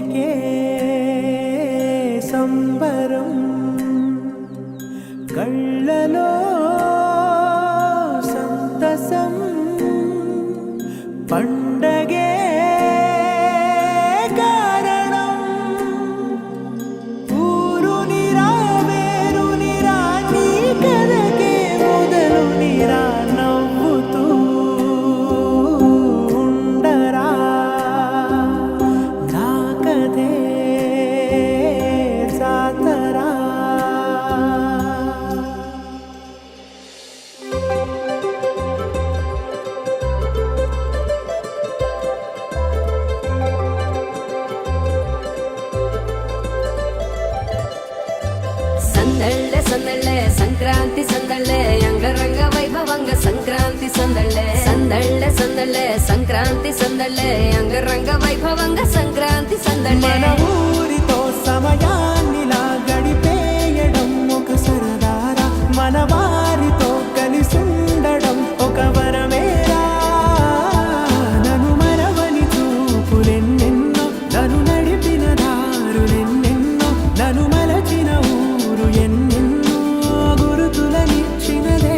చిలికే సంబరం కళ్ళలో సంతసం పండగే కారణం ఊరు నిరా వేరు నిరా నీ కథకే మొదలు నిరా నవ్వుతూ ఉండరా నా కథే జాతరా సందళ్ళే సందళ్ళే సంక్రాంతి సందళ్ళే అంగరంగ వైభవంగ సంక్రాంతి సందళ్ళే సందళ్ళే సందళ్ళే సంక్రాంతి సందళ్ళే అంగరంగ వైభవంగ సంక్రాంతి సందళ్ళే మన ఊరితో సమయాన్నిలా గడిపేయడం ఒక సరదారా మన వారితో కలిసుండడం ఒక వరమేరా నన్ను మరవని చూపులెన్నెన్నో నన్ను నడిపిన దారులెన్నెన్నో నన్ను మలచిన ఊరు ఎన్నెన్నో గురుతులనిచ్చినదే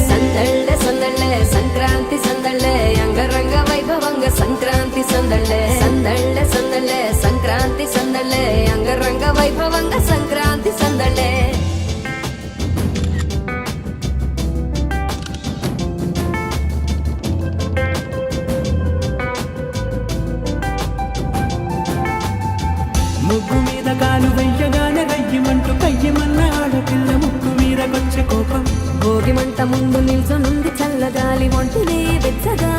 సందళ్ళే సందళ్ళే సంక్రాంతి సందళ్ళే అంగరంగ వైభవంగ సంక్రాంతి సందళ్ళే సందళ్ళే సందళ్ళే సంక్రాంతి సందళ్ళే అంగరంగ వైభవంగ సంక్రాంతి సందళ్ళే ముగ్గు మీద కాలు వెయ్యగానే రయ్యమంటూ కయ్యమన్న ఆడపిల్ల ముగ్గు మీద వచ్చే కోపం భోగి మంట ముందు నిల్చొనుంది చల్లగాలి ఒంటినే వెచ్చగా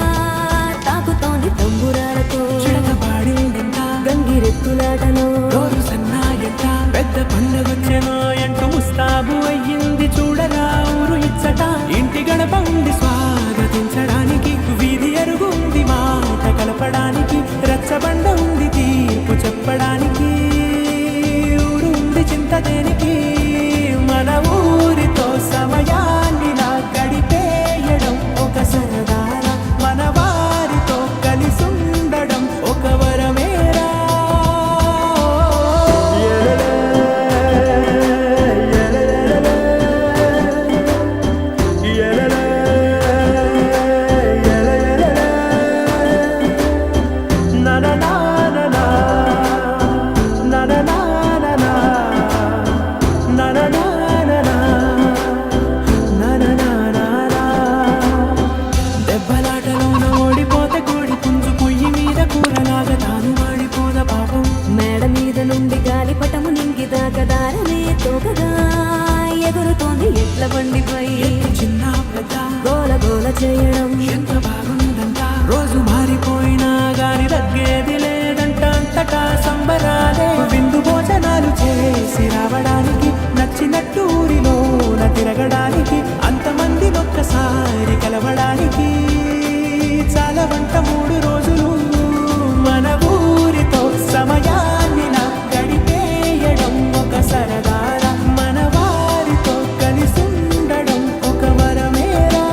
తాకుతోంది తంబురాలతో చిడక పాడిందంట గంగిరెత్తులాటలో రోజు సన్నాయంట పెద్ద పండగొచ్చెనో అంటూ ముస్తాబు అయ్యింది చూడరా ఊరు ఇచ్చట ఇంటి గడప ఉంది స్వాగతించడానికి వీధి అరుగుంది మాట కలపడానికి రచ్చబండ ఉంది తీర్పు చెప్పడానికి ఊరు ఉంది చింత దేనికి మన ఊరితో సమయాన్నిలా గడిపేయడం ఒక సరదారా మన వారితో కలిసుండడం ఒక వరమేరా na na na na na na na na na na na na na దెబ్బలాటలోన ఓడిపోతే కోడి పుంజు పొయ్యి మీద కూరలాగా తాను వాడిపోద పాపం మేడ మీద నుండి గాలిపటము నింగి దాకదారనే తోకగా ఎగురుతోంది ఎట్ల బండిపై చిన్న పెద్ద గోల గోల చేయడం ఎంత బాగుందంట రోజు మారిపోయినా గాని తగ్గేది లేదంట అంతటా సంబరాలే విందు భోజనాలు చేసి రావడానికి నచ్చినట్టు ఊరిలోన తిరగడానికి అంతమంది ఒక్కసారి కలవడానికి చాలా వంట 3 రోజులు మన ఊరితో సమయాన్నిలా గడిపేయడం ఒక సరదారా మన వారితో కలిసుండడం ఒక వరమేరా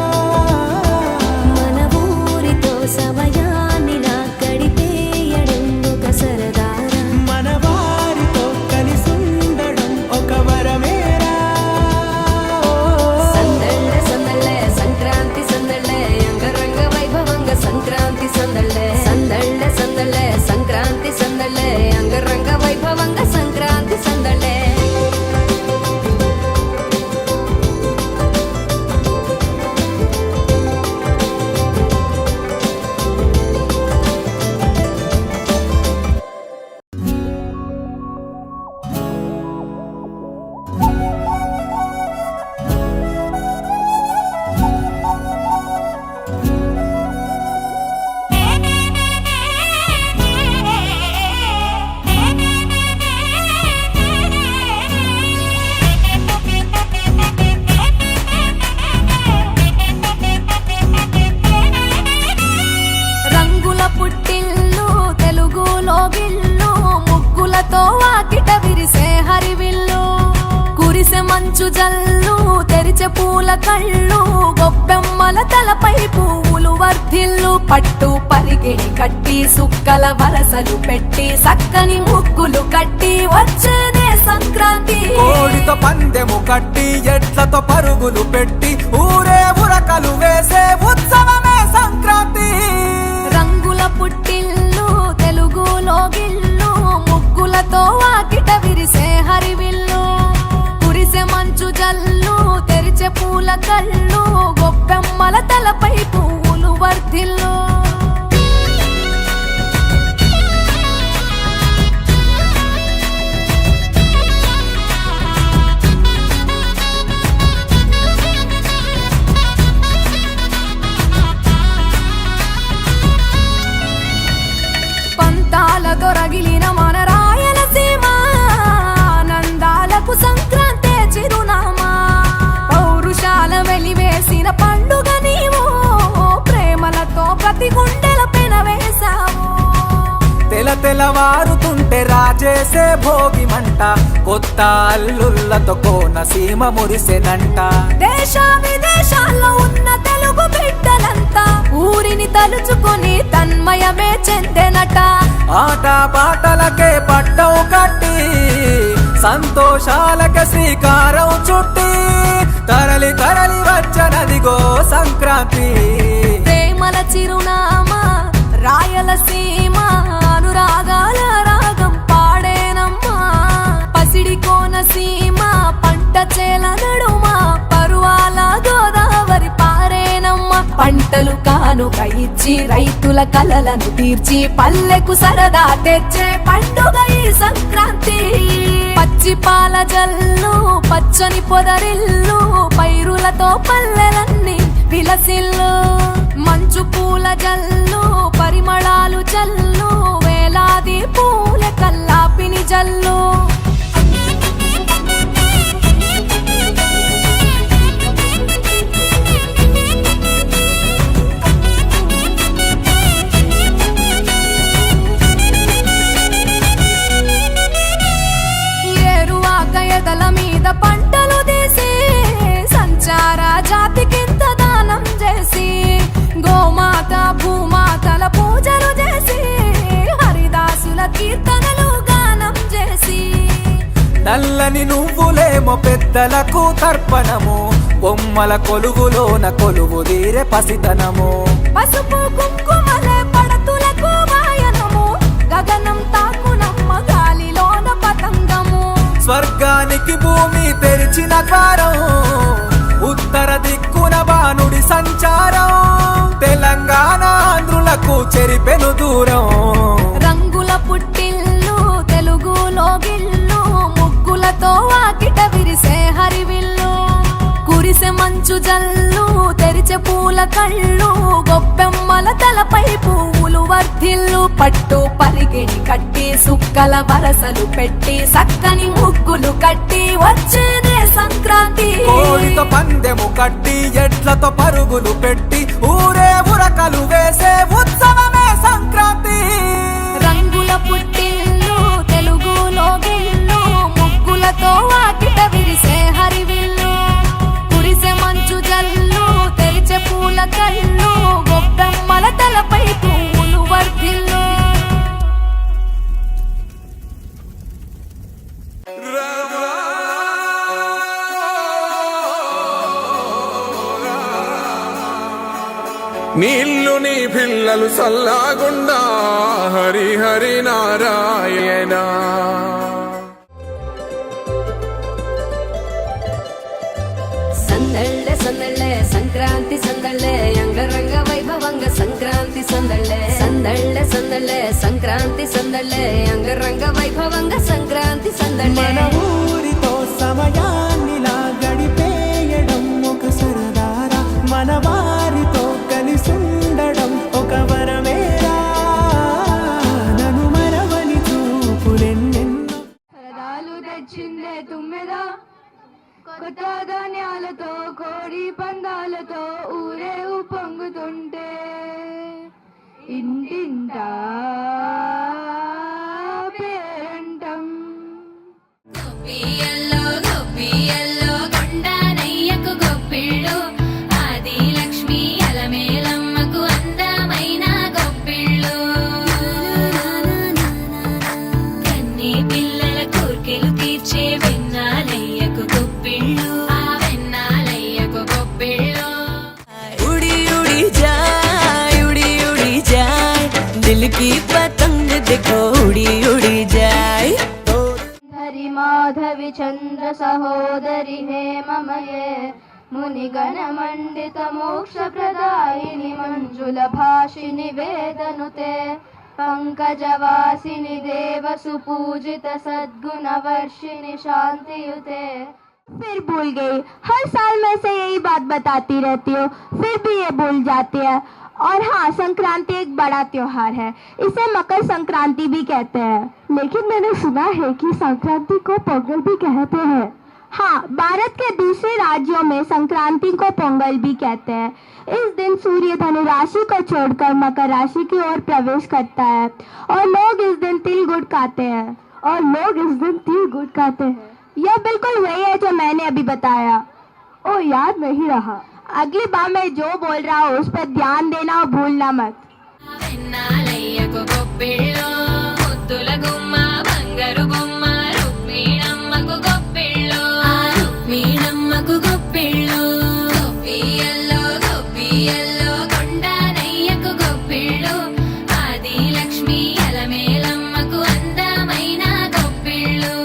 మన ఊరితో సమయాన్నిలా గడిపేయడం ఒక సరదారా మన వారితో కలిసుండడం ఒక వరమేరా సందళ్ళే మంచు జల్లు తెరిచే పూల కళ్ళు గొప్పెమ్మల తలపై పువ్వులు వర్ధిల్లు పట్టు పరిగిణి కట్టి సుక్కల వరసలు పెట్టి సక్కని ముగ్గులు కట్టి వచ్చేదే సంక్రాంతి కోడితో పందెము కట్టి ఎడ్లతో పరుగులు పెట్టి ఊరే ఉరకలు వేసే ఉత్సవమే సంక్రాంతి రంగుల పుట్టిల్లు తెలుగులో గిల్లు ముగ్గులతో వాకిట విరిసే హరివిల్లు కురిసే మంచు జల్లు తెరిచే పూల కళ్ళు గొప్పెమ్మల తలపై పువ్వులు వర్ధిల్లు దొరగిలిన మన రాయలసీమ ఆనందాలకు సంక్రాంతే చిరునామా పౌరుషాల వెలివేసిన పండుగ నీవు ప్రేమలతో ప్రతి గుండెల పెనవేశావు తెలవారుతుంటే రాజేసే భోగి మంట కొత్త అల్లుళ్ళతో కోనసీమ మురిసెనంట దేశ విదేశాల్లో ఉన్న తెలుగు బిడ్డలంతా ఊరిని తలుచుకొని తన్మయమే చెందెనట ఆట పాటలకే పట్టం కట్టి సంతోషాలకే శ్రీకారం చుట్టి తరలి తరలి వచ్చనదిగో సంక్రాంతి ప్రేమల చిరునామా రాయలసీమ అనురాగాల రాగం పాడేనమ్మా పసిడి కోనసీమ పంట చేల నడుమ పరువాల గోదావరి పారేనమ్మ పంటలు కానుక ఇచ్చి రైతుల కలలను తీర్చి పల్లెకు సరదా తెచ్చే పండుగ ఈ సంక్రాంతి పచ్చి పాల జల్లు పచ్చని పొదరిల్లు పైరులతో పల్లెలన్నీ విలసిల్లు మంచు పూల జల్లు పరిమళాలు జల్లు వేలాది పూల కల్లాపిని జల్లు ఏరువాక ఎదల మీద పంటలు తీసి సంచార జాతికింత దానం చేసి గోమాత భూమాతల పూజలు చేసి హరిదాసుల కీర్తనలు గానం చేసి నల్లని నువ్వులేమో పెద్దలకు తర్పణము బొమ్మల కొలువులోన కొలువు తీరే పసితనము పసుపు కుంకుమలే పడతులకు వాయనము గగనం తాకునమ్మ గాలిలోన పతంగము స్వర్గానికి భూమి తెరిచిన ద్వారం ఉత్తర దిక్కున బాణుడి సంచారం తెలంగాణ ఆంధ్రులకు చెరిపెను దూరం రంగుల పుట్టిల్లు తెలుగులో గిల్లు ముగ్గులతో వాకిట విరిసే హరివిల్లు కురిసే మంచు జల్లు తెరిచే పూల కళ్ళు గొప్పెమ్మల తలపై పువ్వులు వర్ధిల్లు పట్టు పరిగిణి కట్టి సుక్కల వరసలు పెట్టి సక్కని ముగ్గులు కట్టి వచ్చేదే సంక్రాంతి కోడితో పందెము కట్టి ఎడ్లతో పరుగులు పెట్టి ఊరే ఉరకలు వేసే ఉత్సవమే సంక్రాంతి రంగుల పుట్టిల్లు తెలుగులో గిల్లు ముగ్గులతో వాకిట విరిసే హరివిల్లు కురిసే మంచు జల్లు తెరిచే పూల కళ్ళు గొప్పెమ్మల తలపై పువ్వులు వర్ధిల్లు నీళ్ళు నీ పిల్లలు సల్లాగుండా హరి హరి నారాయణ సందళ్ళే సందళ్ళే సంక్రాంతి సందళ్ళే అంగరంగ వైభవంగ సంక్రాంతి సందళ్ళే సందళ్ళే సందళ్ళే సంక్రాంతి సందళ్ళే అంగరంగ వైభవంగ సంక్రాంతి సందళ్ళే మన ఊరితో సమయాన్నిలా గడిపేయడం ఒక సరదారా మన వారితో కలిసుండడం ఒక వరమేరా నన్ను మరవని చూపులెన్నెన్నో సరదాలు తెచ్చిందే తుమ్మెద కొత్త ధాన్యాలతో కోడి పందాలతో ఊరే పొంగుతుంటే ఇంటింటా పేరంటం గొప్పియల్లో उड़ी उड़ी जाए हरि माधवि चंद्र सहोदरि हेममये मुनिगण मंडित मोक्ष प्रदायिनि मंजुल भाषिनि वेदनुते पंकजवासिनि देव सुपूजित सद्गुण वर्षिणि शांतियुते। फिर भूल गई, हर साल मैं से यही बात बताती रहती हूँ, फिर भी ये भूल जाती है। और हाँ, संक्रांति एक बड़ा त्योहार है, इसे मकर संक्रांति भी कहते हैं। लेकिन मैंने सुना है कि संक्रांति को पोंगल भी कहते हैं। हाँ, भारत के दूसरे राज्यों में संक्रांति को पोंगल भी कहते हैं। इस दिन सूर्य धनु राशि को छोड़कर मकर राशि की ओर प्रवेश करता है और लोग इस दिन तिल गुड़ खाते हैं। यह बिल्कुल वही है जो मैंने अभी बताया। ओ, याद नहीं रहा। अगली बार मैं जो बोल रहा हूँ उस पर ध्यान देना और भूलना मत। వెన్నాలయ్యకు గొప్పిళ్ళు ముద్దుల గుమ్మ బంగారు బొమ్మ రుక్మిణమ్మకు గొప్పిళ్ళు రుక్మిణమ్మకు గొప్పిళ్ళు గొప్పియల్లో కొండానయ్యకు గొప్పిళ్ళు ఆది లక్ష్మి అలమేలమ్మకు అందమైన గొప్పిళ్ళు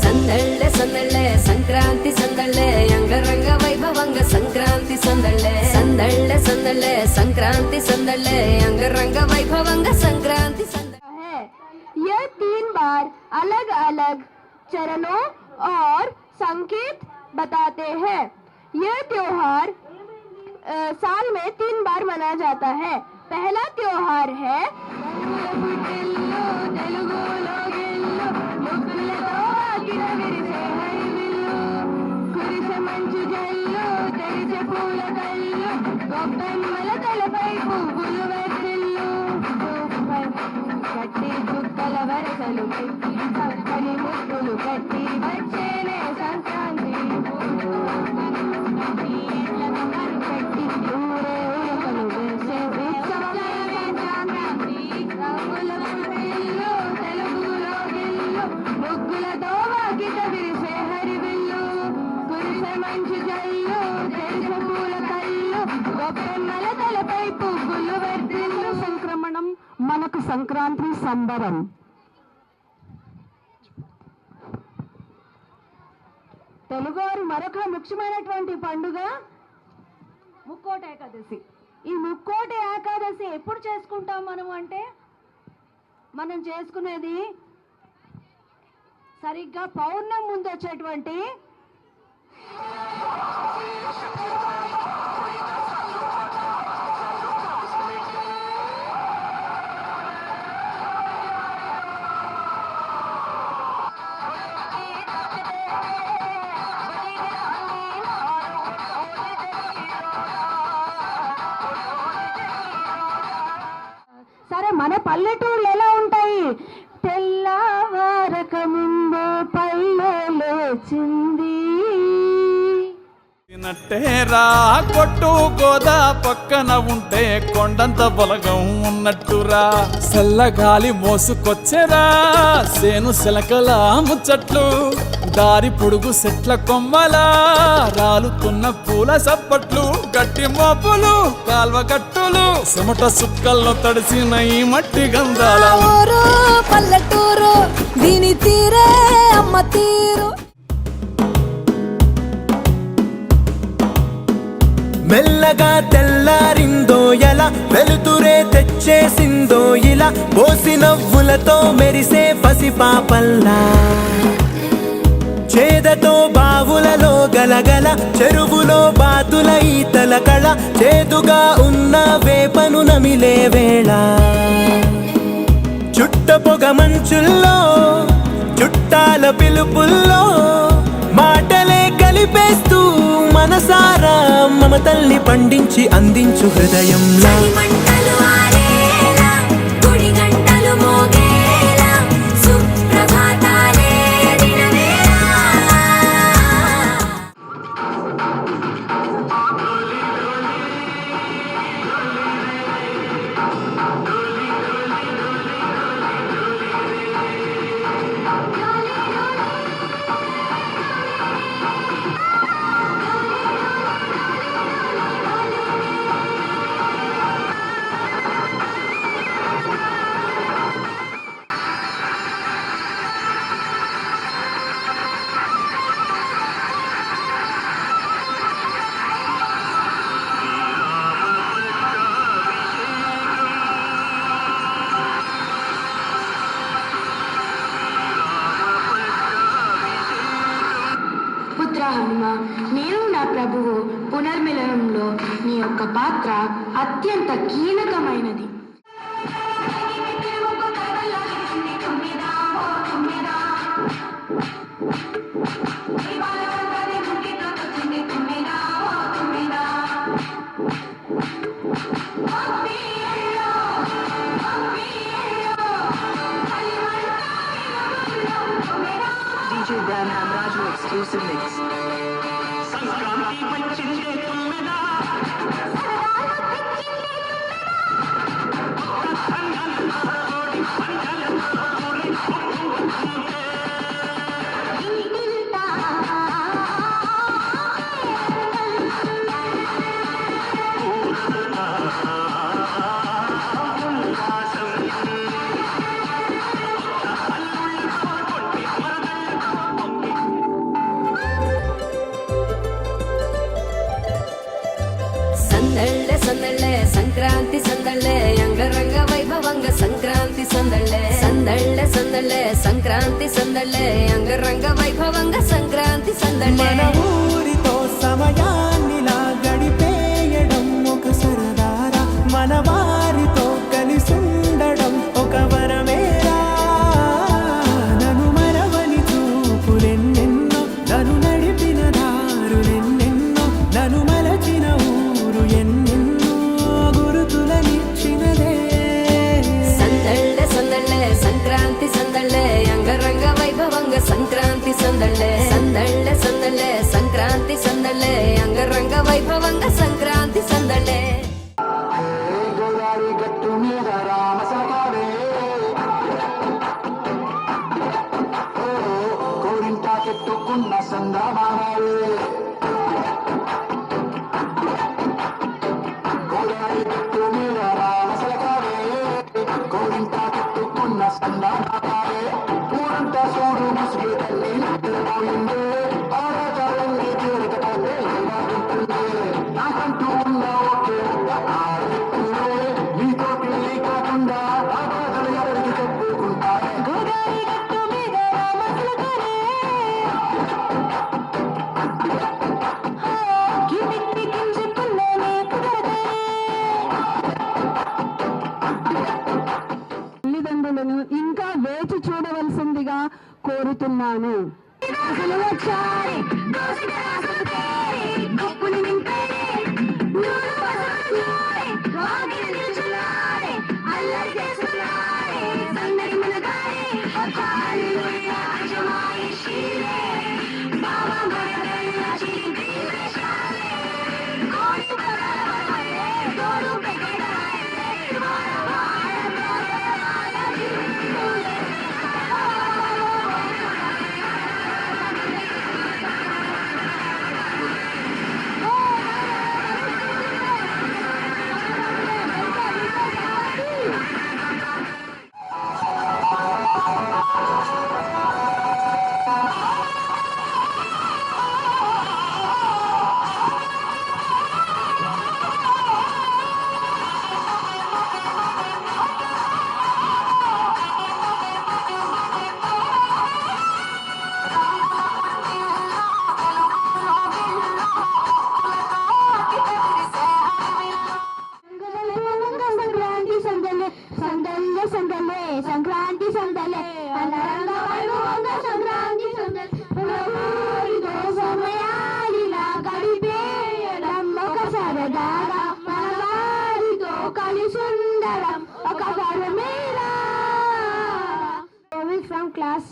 సందళ్ళే సందళ్ళే సంక్రాంతి సందళ్ళే అంగరంగ వైభవంగ సంక్రాంతి సందళ్ళే సందళ్ళే సందళ్ళే సంక్రాంతి సందళ్ళే అంగరంగ వైభవంగ సంక్రాంతి సందళ్ళే है। यह 3 बार अलग अलग चरणों और संकेत बताते हैं। यह त्योहार साल में 3 बार मनाया जाता है। पहला त्योहार है కట్టి చుక్కల వరసలు చక్కని ముక్కులు కట్టి వచ్చేనే సంక్రాంతి కట్టి ఊరే ఉరకలు వేసే ఉత్సవమే సంక్రాంతి రంగుల పుట్టిల్లు తెలుగులో గిల్లు ముగ్గులతో వాకిట విరిసే హరివిల్లు కురిసే మంచు జల్లు తెరిసే పూల కళ్ళు గొప్పెమ్మల తలపై పువ్వులు వర్ధిల్లు సంక్రమణం మనకు సంక్రాంతి సంబరం. తెలుగువారి మరొక ముఖ్యమైనటువంటి పండుగ ముక్కోటి ఏకాదశి. ఈ ముక్కోటి ఏకాదశి ఎప్పుడు చేసుకుంటాం మనం అంటే, మనం చేసుకునేది సరిగ్గా పౌర్ణమి ముందు వచ్చేటువంటి సరే, మన పల్లెటూళ్ళు ఎలా ఉంటాయి? తెల్లవారక ముందు పల్లె లేచింది. నట్టేరా కొట్టు గోదా పక్కన ఉంటే కొండంత బలగం ఉన్నట్టురా, చల్లగాలి మోసుకొచ్చెరా సేను శిలకల ముచ్చట్లు, దారి పొడుగు చెట్ల కొమ్మలా రాలుతున్న పూల సప్పట్లు, గట్టి మోపులు కాల్వ కట్టులు చెమట సుక్కల్లో తడిసిన ఈ మట్టి గంధాల ఊరు పల్లెటూరు దీని తీరే అమ్మ తీరు. మెల్లగా తెల్లారిందో ఎలా, వెలుతురే తెచ్చేసిందో ఇలా, పోసి నవ్వులతో మెరిసే పసిపాపల్లా, చేదతో బావులలో గలగల, చెరువులో బాతుల ఈతల కళ, చేదుగా ఉన్న వేపను నమిలే వేళ, చుట్ట పొగ మంచుల్లో చుట్టాల పిలుపుల్లో పంటల్ని పండించి అందించు హృదయంలా. మంటలు ఆరేలా, గుడి గంటలు మోగేలా, సుప్రభాతాలే దినవేళ. పుత్ర హనుమ, నేను నా ప్రభువు పునర్మిలనంలో నీ యొక్క పాత్ర అత్యంత కీలకమైనది. DJ Dan Hamraju exclusive mix. సందళ్ళే సందళ్ళే Sankranti సందళ్ళే అంగరంగ వైభవంగ సంక్రాంతి సందళ్ళే. సందళ్ళే సందళ్ళే సంక్రాంతి సందళ్ళే అంగరంగ వైభవంగ సంక్రాంతి సందళ్ళే. మన ఊరితో సమయాన్నిలా గడిపేయడం ఒక సరదారా, మన వారితో కలిసుండడం ఒక వరమేరా. నన్ను మరవని చూపులెన్నెన్నో, నన్ను నడిపిన దారులెన్నెన్నో, నన్ను మలచిన ఊరు ఎన్నెన్నో గురుతులనిచ్చినదే. సందళ్ళే సందళ్ళే సంక్రాంతి సందళ్ళే అంగరంగ వైభవంగ సంక్రాంతి సందళ్ళే. సందళ్ళే సందళ్ళే సంక్రాంతి సందళ్ళే అంగరంగ వైభవంగ సంక్రాంతి సందళ్ళే. గోదావరి గట్టు మీద రామ సఖావే, కోరింట పెట్టుకున్న సందమావే. గోదావరి గట్టు మీద రామ సఖావే, కోరింట పెట్టుకున్న సందమావే. ఊరంతా చూడు ముసుగు తల్లి నిద్రపోయిందే, ఆరాచారాన్ని తీరకపోతే బాగుంటుంది. నాకంటూ ఉన్న ఒకే ఒక్క ఆడపిల్లే, నీతో పెళ్లి కాకుండా ఆ బాధలు ఎవరికి చెప్పుకుంటారే. గోదావరి గట్టు మీద రామచిలకనే, కిటికీ కించుకున్నానే కుదరదే. తల్లిదండ్రులను ఇంకా వేచి చూడవలసిందిగా కోరుతున్నాను. అసలు వచ్చారే, దోసిగరాసులు తేరే, కప్పులు నింపేరే, నూరు పసరులారే, వాకిలి నిల్చున్నారే, అల్లరి చేస్తున్నారే, సందడి మునగారే, హల్లెలూయా అజమాయిషీలే, బాబా మరదల్లా చిలిపి వేషాలే, కోడి పరాలే, తోడు పెగడాలే, వాడ వాడ మరదలాల దిక్కులే.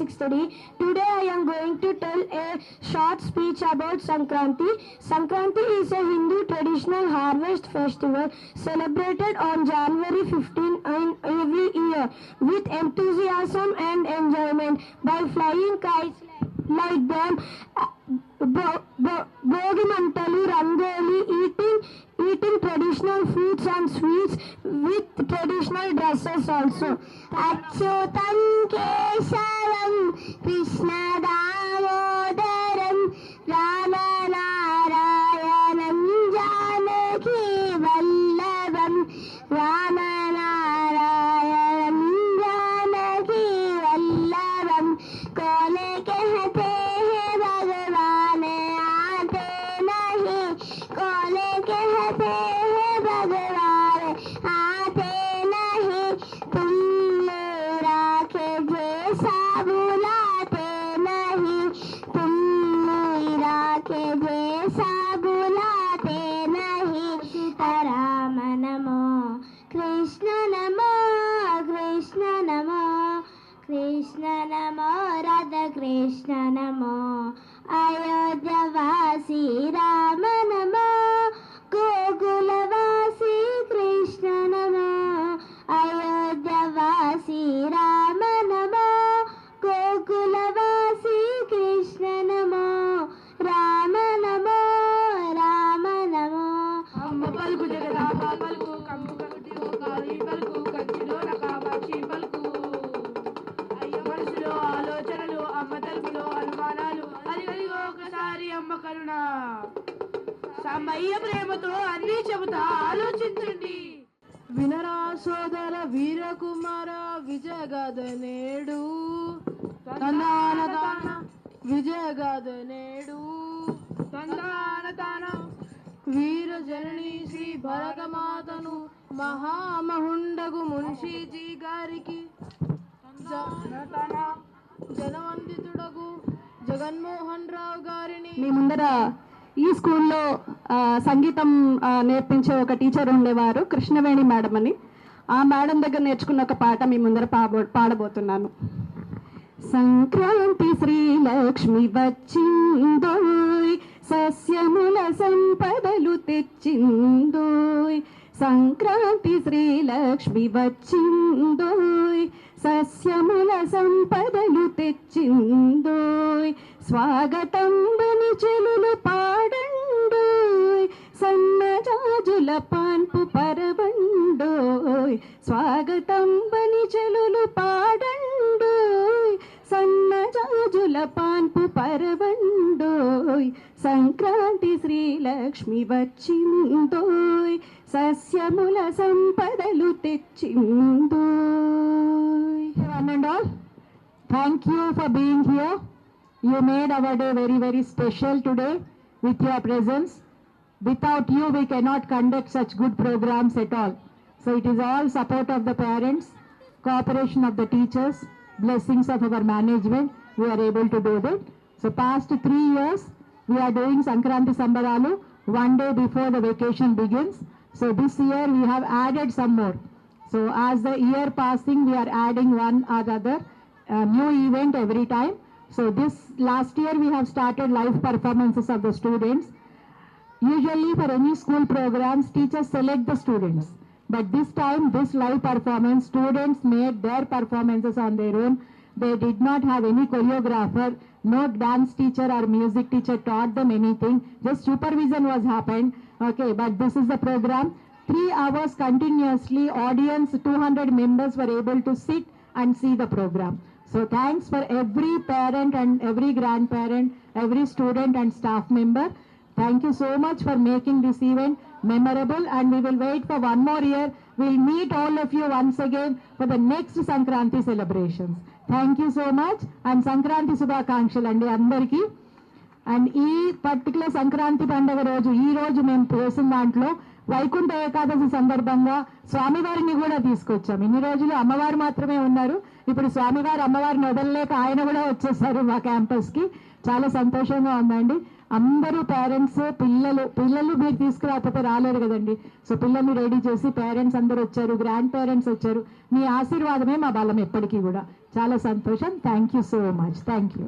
6:30. Today I am going to tell a short speech about Sankranti. Sankranti is a Hindu traditional harvest festival celebrated on January 15 in every year with enthusiasm and enjoyment by flying kites like them, Bogi Mantalu, Rangoli, eating traditional foods and sweets with traditional dresses also. Achyutam Keshavam Krishna Damodaram Rama Narayanam Janaki Vallabham Rama Narayanam Janaki Vallabham Kone कहते हैं भगवान आते नहीं कौन कहते हैं भगवान आते नहीं तुम मेरा के जैसा बुलाते नहीं तुम मेरा के जैसा बुलाते नहीं राम नमो कृष्ण नमो कृष्ण नमो कृष्ण नमो राधा कृष्ण नमो अयोध्यावासी राम नमो गोकुलवासी कृष्ण नमो अयोध्यावासी राम नमो गोकुलवासी कृष्ण नमो राम नमो राम नमो అమ్మ పలుకు జగదాంబ పలుకు కంపు కలుటిలో కాళీ పలుకు కంచిలో రకాబాక్షి పలుకు అయ్య మనసులో ఆలోచనలు అమ్మ తలుపులో అనుమానాలు అదిగదిగో ఒకసారి అమ్మ కరుణ సాంబయ్య ప్రేమతో అన్నీ చెబుతా ఆలోచించండి వినరా సోదర వీరకుమార విజయగాథ నేడు తందాన తాన విజయగాథ నేడు తందాన తాన వీర జనని శ్రీ భరతమాతను మహామహుండగు మున్షీజీ గారికి జనవందితుడగు జగన్మోహన్ రావు గారిని మీ ముందర ఈ స్కూల్లో సంగీతం నేర్పించే ఒక టీచర్ ఉండేవారు, కృష్ణవేణి మేడం అని. ఆ మేడం దగ్గర నేర్చుకున్న ఒక పాట మీ ముందర పాడబోతున్నాను. సంక్రాంతి శ్రీలక్ష్మి వచ్చిందోయ్, సస్యముల సంపదలు తెచ్చిందోయ్. సంక్రాంతి శ్రీలక్ష్మి వచ్చిందోయ్, సస్యముల సంపదలు తెచ్చిందోయ్. స్వాగతం బని చెలులు పాడండోయ్, సన్నజాజుల పాన్పు పరబండోయ్. స్వాగతం బని చెలులు పాడండోయ్, సన్నజాజుల పాన్పు పరబండోయ్. సంక్రాంతి శ్రీలక్ష్మి వచ్చిందోయ్, సస్యముల సంపదలు తెచ్చిందోయ్. One and all, thank you for being here. You made our day very, very special today with your presence. Without you, we cannot conduct such good programs at all. So it is all support of the parents, cooperation of the teachers, blessings of our management, we are able to do that. So past 3 years, we are doing Sankranti Sambaralu one day before the vacation begins. So this year we have added some more. So as the year passing, we are adding one or other new event every time. So this last year we have started live performances of the students. Usually for any school programs, teachers select the students. But this time, this live performance, students made their performances on their own. They did not have any choreographer, no dance teacher or music teacher taught them anything. Just supervision was happened. Okay, but this is the program. 3 hours continuously, audience, 200 members were able to sit and see the program. So thanks for every parent and every grandparent, every student and staff member. Thank you so much for making this event memorable, and we will wait for one more year. We'll meet all of you once again for the next Sankranti celebrations. Thank you so much, and Sankranti Subhakankshal andi andariki. And ee particular Sankranti పండుగ రోజు ఈ రోజు మేము చేసిన దాంట్లో వైకుంఠ ఏకాదశి సందర్భంగా స్వామివారిని కూడా తీసుకొచ్చాం. ఇన్ని రోజులు అమ్మవారు మాత్రమే ఉన్నారు, ఇప్పుడు స్వామివారు అమ్మవారిని వదలలేక ఆయన కూడా వచ్చేసారు మా క్యాంపస్ కి. చాలా సంతోషంగా ఉందండి. అందరూ పేరెంట్స్ పిల్లలు మీరు తీసుకురాకపోతే రాలేరు కదండి. సో పిల్లల్ని రెడీ చేసి పేరెంట్స్ అందరూ వచ్చారు, గ్రాండ్ పేరెంట్స్ వచ్చారు. మీ ఆశీర్వాదమే మా బలం ఎప్పటికీ కూడా. చాలా సంతోషం. Thank you so much. Thank you.